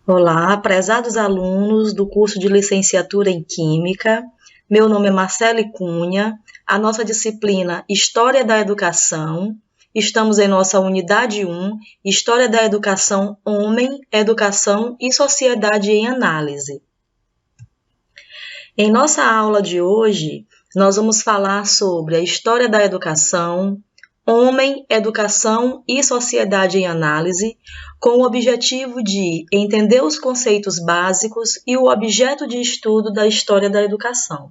Olá, prezados alunos do curso de licenciatura em Química. Meu nome é Marcele Cunha, a nossa disciplina História da Educação. Estamos em nossa unidade 1, História da Educação, Homem, Educação e Sociedade em Análise. Em nossa aula de hoje, nós vamos falar sobre a história da educação, Homem, Educação e Sociedade em Análise, com o objetivo de entender os conceitos básicos e o objeto de estudo da história da educação.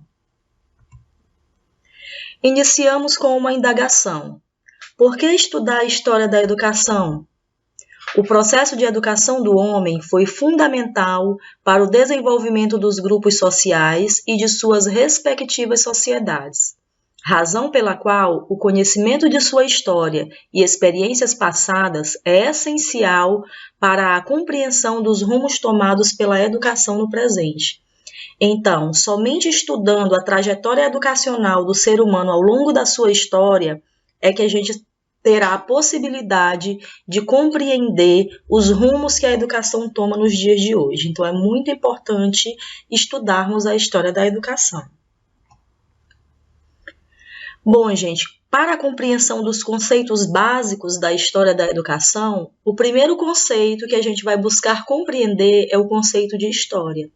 Iniciamos com uma indagação. Por que estudar a história da educação? O processo de educação do homem foi fundamental para o desenvolvimento dos grupos sociais e de suas respectivas sociedades, razão pela qual o conhecimento de sua história e experiências passadas é essencial para a compreensão dos rumos tomados pela educação no presente. Então, somente estudando a trajetória educacional do ser humano ao longo da sua história é que a gente terá a possibilidade de compreender os rumos que a educação toma nos dias de hoje. Então, é muito importante estudarmos a história da educação. Bom, gente, para a compreensão dos conceitos básicos da história da educação, o primeiro conceito que a gente vai buscar compreender é o conceito de história.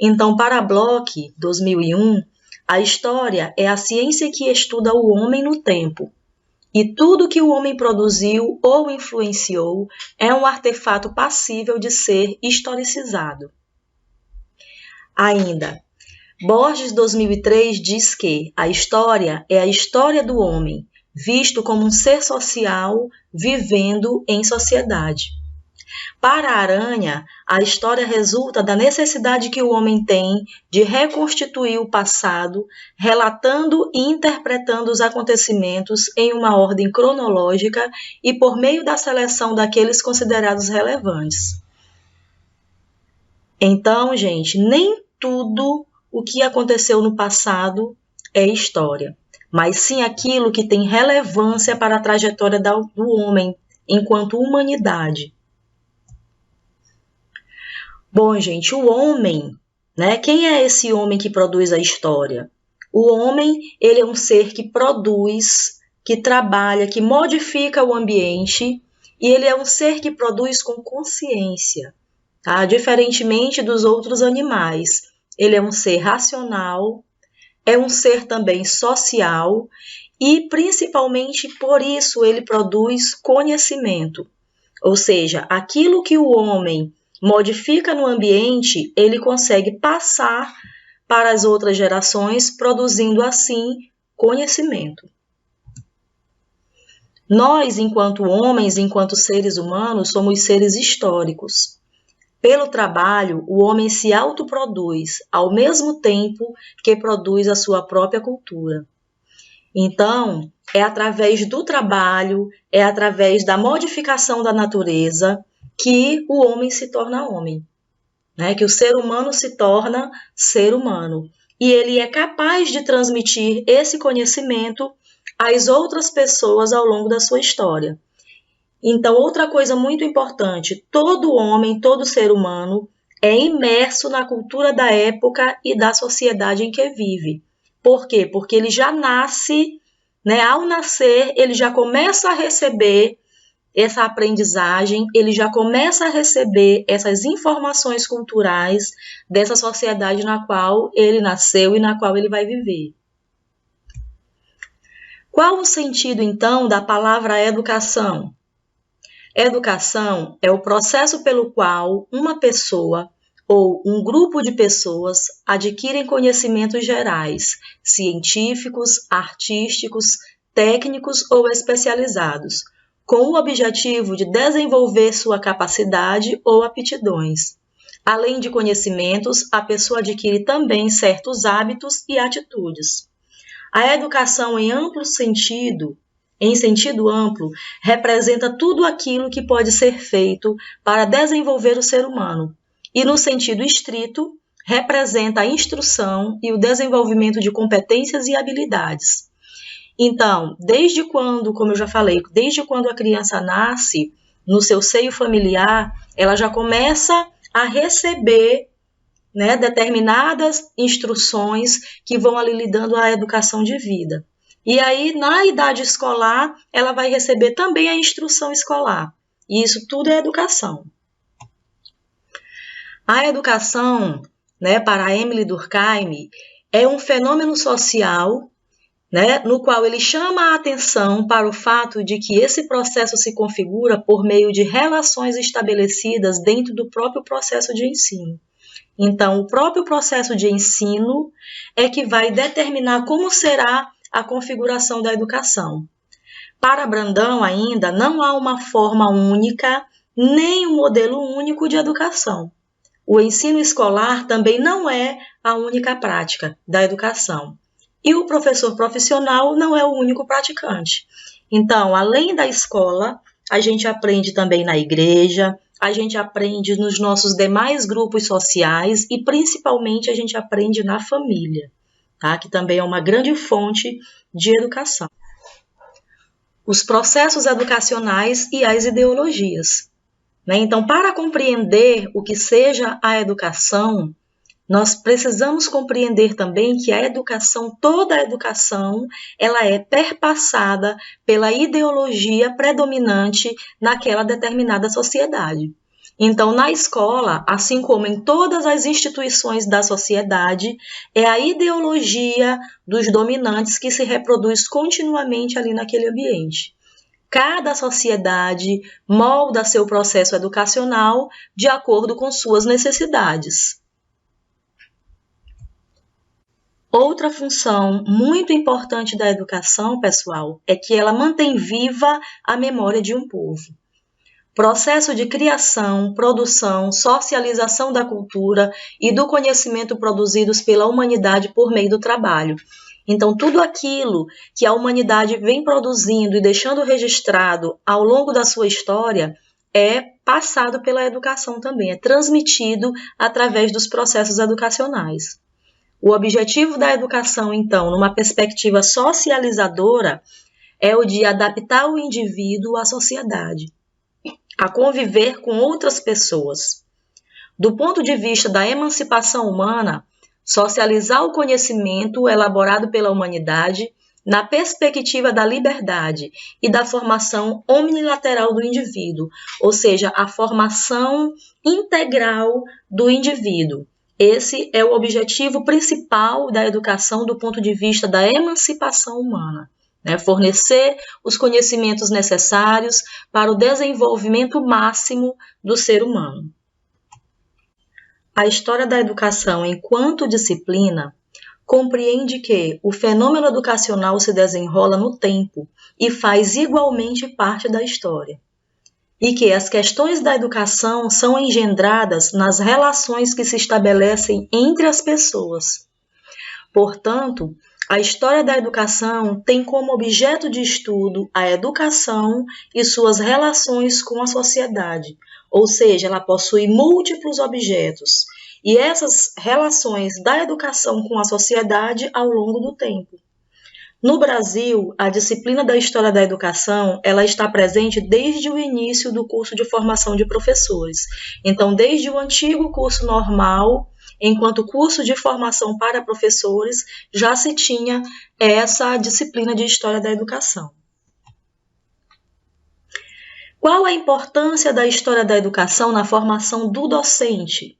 Então, para a Bloch, 2001, a história é a ciência que estuda o homem no tempo. E tudo que o homem produziu ou influenciou é um artefato passível de ser historicizado. Ainda, Borges, 2003, diz que a história é a história do homem, visto como um ser social vivendo em sociedade. Para Aranha, a história resulta da necessidade que o homem tem de reconstituir o passado, relatando e interpretando os acontecimentos em uma ordem cronológica e por meio da seleção daqueles considerados relevantes. Então, gente, nem tudo o que aconteceu no passado é história, mas sim aquilo que tem relevância para a trajetória do homem enquanto humanidade. Bom, gente, o homem, né? Quem é esse homem que produz a história? O homem, ele é um ser que produz, que trabalha, que modifica o ambiente, e ele é um ser que produz com consciência, tá? Diferentemente dos outros animais. Ele é um ser racional, é um ser também social, e principalmente por isso ele produz conhecimento. Ou seja, aquilo que o homem modifica no ambiente, ele consegue passar para as outras gerações, produzindo assim conhecimento. Nós, enquanto homens, enquanto seres humanos, somos seres históricos. Pelo trabalho, o homem se autoproduz, ao mesmo tempo que produz a sua própria cultura. Então, é através do trabalho, é através da modificação da natureza, que o homem se torna homem, né? Que o ser humano se torna ser humano. E ele é capaz de transmitir esse conhecimento às outras pessoas ao longo da sua história. Então, outra coisa muito importante, todo homem, todo ser humano é imerso na cultura da época e da sociedade em que vive. Por quê? Porque ele já nasce, né? Ao nascer, ele já começa a receber essa aprendizagem, ele já começa a receber essas informações culturais dessa sociedade na qual ele nasceu e na qual ele vai viver. Qual o sentido, então, da palavra educação? Educação é o processo pelo qual uma pessoa ou um grupo de pessoas adquirem conhecimentos gerais, científicos, artísticos, técnicos ou especializados, com o objetivo de desenvolver sua capacidade ou aptidões. Além de conhecimentos, a pessoa adquire também certos hábitos e atitudes. A educação em sentido amplo, representa tudo aquilo que pode ser feito para desenvolver o ser humano. E no sentido estrito, representa a instrução e o desenvolvimento de competências e habilidades. Então, desde quando, como eu já falei, desde quando a criança nasce no seu seio familiar, ela já começa a receber, né, determinadas instruções que vão ali lhe dando a educação de vida. E aí, na idade escolar, ela vai receber também a instrução escolar. E isso tudo é educação. A educação, né, para Émile Durkheim, é um fenômeno social, né, no qual ele chama a atenção para o fato de que esse processo se configura por meio de relações estabelecidas dentro do próprio processo de ensino. Então, o próprio processo de ensino é que vai determinar como será a configuração da educação. Para Brandão, ainda, não há uma forma única, nem um modelo único de educação. O ensino escolar também não é a única prática da educação. E o professor profissional não é o único praticante. Então, além da escola, a gente aprende também na igreja, a gente aprende nos nossos demais grupos sociais e, principalmente, a gente aprende na família, tá? Que também é uma grande fonte de educação. Os processos educacionais e as ideologias. Então, para compreender o que seja a educação, nós precisamos compreender também que a educação, toda a educação, ela é perpassada pela ideologia predominante naquela determinada sociedade. Então, na escola, assim como em todas as instituições da sociedade, é a ideologia dos dominantes que se reproduz continuamente ali naquele ambiente. Cada sociedade molda seu processo educacional de acordo com suas necessidades. Outra função muito importante da educação, pessoal, é que ela mantém viva a memória de um povo. Processo de criação, produção, socialização da cultura e do conhecimento produzidos pela humanidade por meio do trabalho. Então, tudo aquilo que a humanidade vem produzindo e deixando registrado ao longo da sua história é passado pela educação também, é transmitido através dos processos educacionais. O objetivo da educação, então, numa perspectiva socializadora, é o de adaptar o indivíduo à sociedade, a conviver com outras pessoas. Do ponto de vista da emancipação humana, socializar o conhecimento elaborado pela humanidade na perspectiva da liberdade e da formação omnilateral do indivíduo, ou seja, a formação integral do indivíduo. Esse é o objetivo principal da educação do ponto de vista da emancipação humana, né? Fornecer os conhecimentos necessários para o desenvolvimento máximo do ser humano. A história da educação enquanto disciplina compreende que o fenômeno educacional se desenrola no tempo e faz igualmente parte da história, e que as questões da educação são engendradas nas relações que se estabelecem entre as pessoas. Portanto, a história da educação tem como objeto de estudo a educação e suas relações com a sociedade, ou seja, ela possui múltiplos objetos, e essas relações da educação com a sociedade ao longo do tempo. No Brasil, a disciplina da História da Educação, ela está presente desde o início do curso de formação de professores. Então, desde o antigo curso normal, enquanto curso de formação para professores, já se tinha essa disciplina de História da Educação. Qual a importância da História da Educação na formação do docente?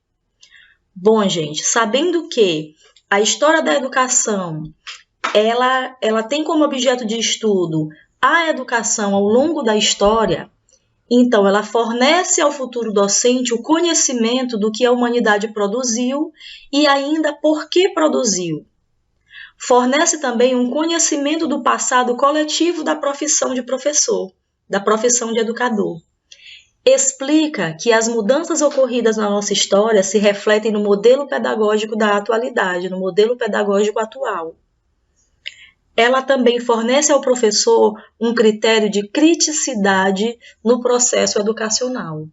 Bom, gente, sabendo que a História da Educação ela tem como objeto de estudo a educação ao longo da história, então ela fornece ao futuro docente o conhecimento do que a humanidade produziu e ainda por que produziu. Fornece também um conhecimento do passado coletivo da profissão de professor, da profissão de educador. Explica que as mudanças ocorridas na nossa história se refletem no modelo pedagógico da atualidade, no modelo pedagógico atual. Ela também fornece ao professor um critério de criticidade no processo educacional.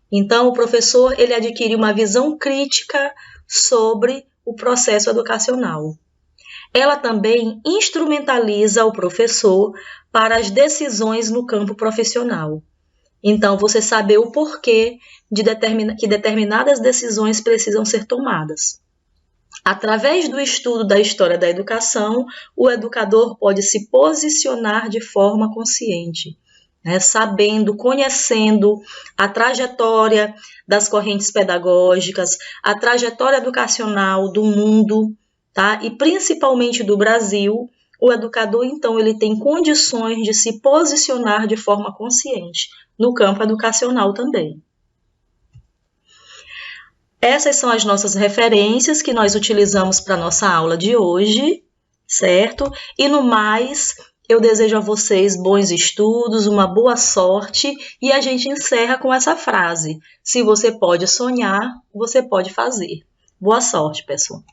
Então, o professor ele adquire uma visão crítica sobre o processo educacional. Ela também instrumentaliza o professor para as decisões no campo profissional. Então, você saber o porquê que determinadas decisões precisam ser tomadas. Através do estudo da história da educação, o educador pode se posicionar de forma consciente, né, sabendo, conhecendo a trajetória das correntes pedagógicas, a trajetória educacional do mundo, tá? E principalmente do Brasil. O educador, então, ele tem condições de se posicionar de forma consciente no campo educacional também. Essas são as nossas referências que nós utilizamos para a nossa aula de hoje, certo? E no mais, eu desejo a vocês bons estudos, uma boa sorte, e a gente encerra com essa frase: se você pode sonhar, você pode fazer. Boa sorte, pessoal!